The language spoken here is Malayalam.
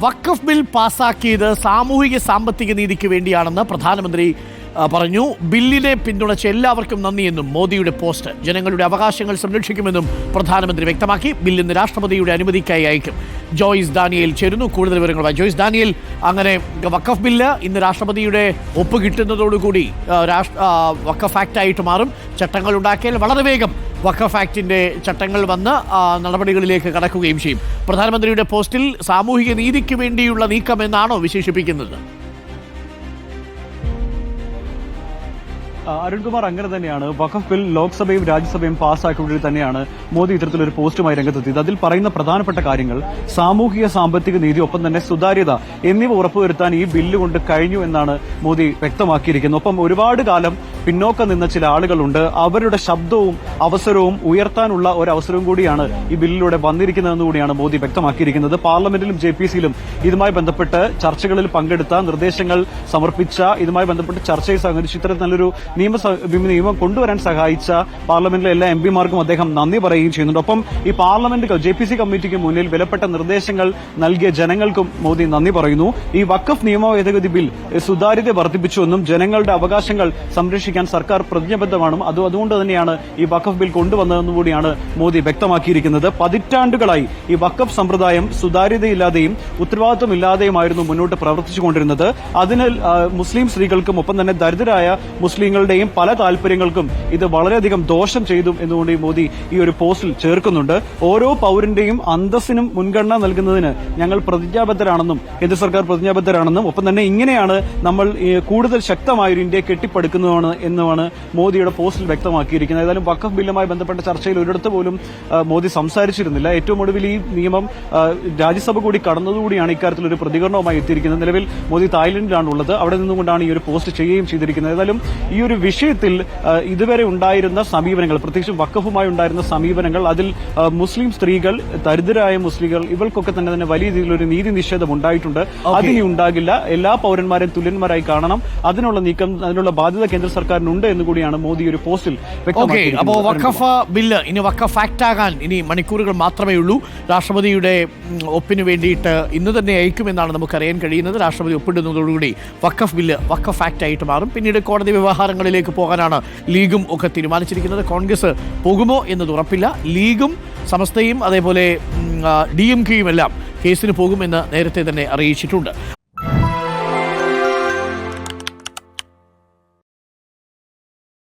വഖഫ് ബിൽ പാസാക്കിയത് സാമൂഹിക സാമ്പത്തിക നീതിക്ക് വേണ്ടിയാണെന്ന് പ്രധാനമന്ത്രി പറഞ്ഞു. ബില്ലിനെ പിന്തുണച്ച എല്ലാവർക്കും നന്ദിയെന്നും മോദിയുടെ പോസ്റ്റ്. ജനങ്ങളുടെ അവകാശങ്ങൾ സംരക്ഷിക്കുമെന്നും പ്രധാനമന്ത്രി വ്യക്തമാക്കി. ബിൽ ഇന്ന് രാഷ്ട്രപതിയുടെ അനുമതിക്കായി അയക്കും. ജോയ്സ് ഡാനിയേൽ ചേരുന്നു കൂടുതൽ വിവരങ്ങളുമായി. ജോയ്സ് ഡാനിയേൽ, അങ്ങനെ വഖഫ് ബില്ല് ഇന്ന് രാഷ്ട്രപതിയുടെ ഒപ്പ് കിട്ടുന്നതോടുകൂടി വഖഫ് ആക്ടായിട്ട് മാറും. ചട്ടങ്ങൾ ഉണ്ടാക്കിയാൽ വളരെ വേഗം വഖഫ് ആക്ടിന്റെ ചട്ടങ്ങൾ വന്ന് നടപടികളിലേക്ക് കടക്കുകയും ചെയ്യും. പ്രധാനമന്ത്രിയുടെ പോസ്റ്റിൽ സാമൂഹിക നീതിക്ക് വേണ്ടിയുള്ള നീക്കം എന്നാണോ വിശേഷിപ്പിക്കുന്നത്? അരുൺകുമാർ, അങ്ങനെ തന്നെയാണ്. വഖഫ് ബിൽ ലോക്സഭയും രാജ്യസഭയും പാസ്സാക്കിയതിൽ തന്നെയാണ് മോദി ഇത്തരത്തിലൊരു പോസ്റ്റുമായി രംഗത്തെത്തിയത്. അതിൽ പറയുന്ന പ്രധാനപ്പെട്ട കാര്യങ്ങൾ സാമൂഹിക സാമ്പത്തിക നീതി, ഒപ്പം തന്നെ സുതാര്യത എന്നിവ ഉറപ്പുവരുത്താൻ ഈ ബില്ല് കൊണ്ട് കഴിഞ്ഞു എന്നാണ് മോദി വ്യക്തമാക്കിയിരിക്കുന്നത്. ഒപ്പം ഒരുപാട് കാലം പിന്നോക്കം നിന്ന ചില ആളുകളുണ്ട്, അവരുടെ ശബ്ദവും അവസരവും ഉയർത്താനുള്ള ഒരു അവസരവും കൂടിയാണ് ഈ ബില്ലിലൂടെ വന്നിരിക്കുന്നതെന്ന് കൂടിയാണ് മോദി വ്യക്തമാക്കിയിരിക്കുന്നത്. പാർലമെന്റിലും JPC-യിലും ഇതുമായി ബന്ധപ്പെട്ട് ചർച്ചകളിൽ പങ്കെടുത്ത, നിർദ്ദേശങ്ങൾ സമർപ്പിച്ച, ഇതുമായി ബന്ധപ്പെട്ട് ചർച്ചയിൽ സഹകരിച്ച് ഇത്തരത്തിൽ നല്ലൊരു നിയമം കൊണ്ടുവരാൻ സഹായിച്ച പാർലമെന്റിലെ എല്ലാ MP-മാർക്കും അദ്ദേഹം നന്ദി പറയുകയും ചെയ്യുന്നുണ്ട്. ഒപ്പം ഈ പാർലമെന്റ് JPC കമ്മിറ്റിക്ക് മുന്നിൽ വിലപ്പെട്ട നിർദ്ദേശങ്ങൾ നൽകിയ ജനങ്ങൾക്കും മോദി നന്ദി പറയുന്നു. ഈ വഖഫ് നിയമ ഭേദഗതി ബിൽ സുതാര്യത വർദ്ധിപ്പിച്ചുവെന്നും ജനങ്ങളുടെ അവകാശങ്ങൾ സംരക്ഷിക്കാൻ സർക്കാർ പ്രതിജ്ഞബദ്ധമാണെന്നും അതുകൊണ്ട് തന്നെയാണ് ഈ വഖഫ് ബിൽ കൊണ്ടുവന്നതെന്നും കൂടിയാണ് മോദി വ്യക്തമാക്കിയിരിക്കുന്നത്. പതിറ്റാണ്ടുകളായി ഈ വഖഫ് സമ്പ്രദായം സുതാര്യതയില്ലാതെയും ഉത്തരവാദിത്വമില്ലാതെയുമായിരുന്നു മുന്നോട്ട് പ്രവർത്തിച്ചുകൊണ്ടിരുന്നത്. അതിന് മുസ്ലിം സ്ത്രീകൾക്കും ഒപ്പം തന്നെ ദരിദ്രരായ മുസ്ലിങ്ങളുടെയും പല താല്പര്യങ്ങൾക്കും ഇത് വളരെയധികം ദോഷം ചെയ്തു എന്നുകൊണ്ട് മോദി ഈ ഒരു പോസ്റ്റിൽ ചേർക്കുന്നുണ്ട്. ഓരോ പൌരന്റെയും അന്തസ്സിനും മുൻഗണന നൽകുന്നതിന് ഞങ്ങൾ പ്രതിജ്ഞാബദ്ധരാണെന്നും കേന്ദ്ര സർക്കാർ പ്രതിജ്ഞാബദ്ധരാണെന്നും ഒപ്പം തന്നെ ഇങ്ങനെയാണ് നമ്മൾ കൂടുതൽ ശക്തമായ ഒരു ഇന്ത്യയെ കെട്ടിപ്പടുക്കുന്നതാണ് എന്നുമാണ് മോദിയുടെ പോസ്റ്റിൽ വ്യക്തമാക്കിയിരിക്കുന്നത്. ഏതായാലും വഖഫ് ബില്ലുമായി ബന്ധപ്പെട്ട ചർച്ചയിൽ ഒരിടത്ത് പോലും മോദി സംസാരിച്ചിരുന്നില്ല. ഏറ്റവും ഒടുവിൽ ഈ നിയമം രാജ്യസഭ കൂടി കടന്നതുകൂടിയാണ് ഇക്കാര്യത്തിൽ ഒരു പ്രതികരണവുമായി എത്തിയിരിക്കുന്നത്. നിലവിൽ മോദി തായ്ലൻഡിലാണുള്ളത്. അവിടെ നിന്നുകൊണ്ടാണ് ഈ ഒരു പോസ്റ്റ് ചെയ്യുകയും ചെയ്തിരിക്കുന്നത്. ഏതായാലും ഈ ഒരു വിഷയത്തിൽ ഇതുവരെ ഉണ്ടായിരുന്ന സമീപനങ്ങൾ, പ്രത്യേകിച്ചും വഖഫുമായി ഉണ്ടായിരുന്ന സമീപനങ്ങൾ, അതിൽ മുസ്ലിം സ്ത്രീകൾ, ദരിദ്രരായ മുസ്ലിങ്ങൾ, ഇവർക്കൊക്കെ തന്നെ വലിയ രീതിയിലൊരു നീതി നിഷേധം ഉണ്ടായിട്ടുണ്ട്. അതിനി ഉണ്ടാകില്ല. എല്ലാ പൌരന്മാരെയും തുല്യന്മാരായി കാണണം. അതിനുള്ള നീക്കം, അതിനുള്ള ബാധ്യത കേന്ദ്ര സർക്കാരിനുണ്ട് എന്ന് കൂടിയാണ് മോദി ഒരു പോസ്റ്റിൽ വ്യക്തമാക്കിയിരിക്കുന്നത്. അപ്പോൾ വഖഫ് ബില്ല് ഇനി വഖഫ് ആക്ട് ആകാൻ ഇനി മണിക്കൂറുകൾ മാത്രമേ ഉള്ളൂ. രാഷ്ട്രപതിയുടെ ഒപ്പിന് വേണ്ടിയിട്ട് ഇന്ന് തന്നെ അയക്കുമെന്നാണ് നമുക്കറിയാൻ കഴിയുന്നത്. രാഷ്ട്രപതി ഒപ്പിടുന്നതോടുകൂടി വഖഫ് ബില്ല് വഖഫ് ആക്ട് ആയിട്ട് മാറും. പിന്നീട് കോടതി വ്യവഹാരങ്ങളിലേക്ക് പോകാനാണ് ലീഗും ഒക്കെ തീരുമാനിച്ചിരിക്കുന്നത്. കോൺഗ്രസ് പോകുമോ എന്നത് ഉറപ്പില്ല. ലീഗും സമസ്തയും അതേപോലെ DMK-യും എല്ലാം കേസിന് പോകുമെന്ന് നേരത്തെ തന്നെ അറിയിച്ചിട്ടുണ്ട്.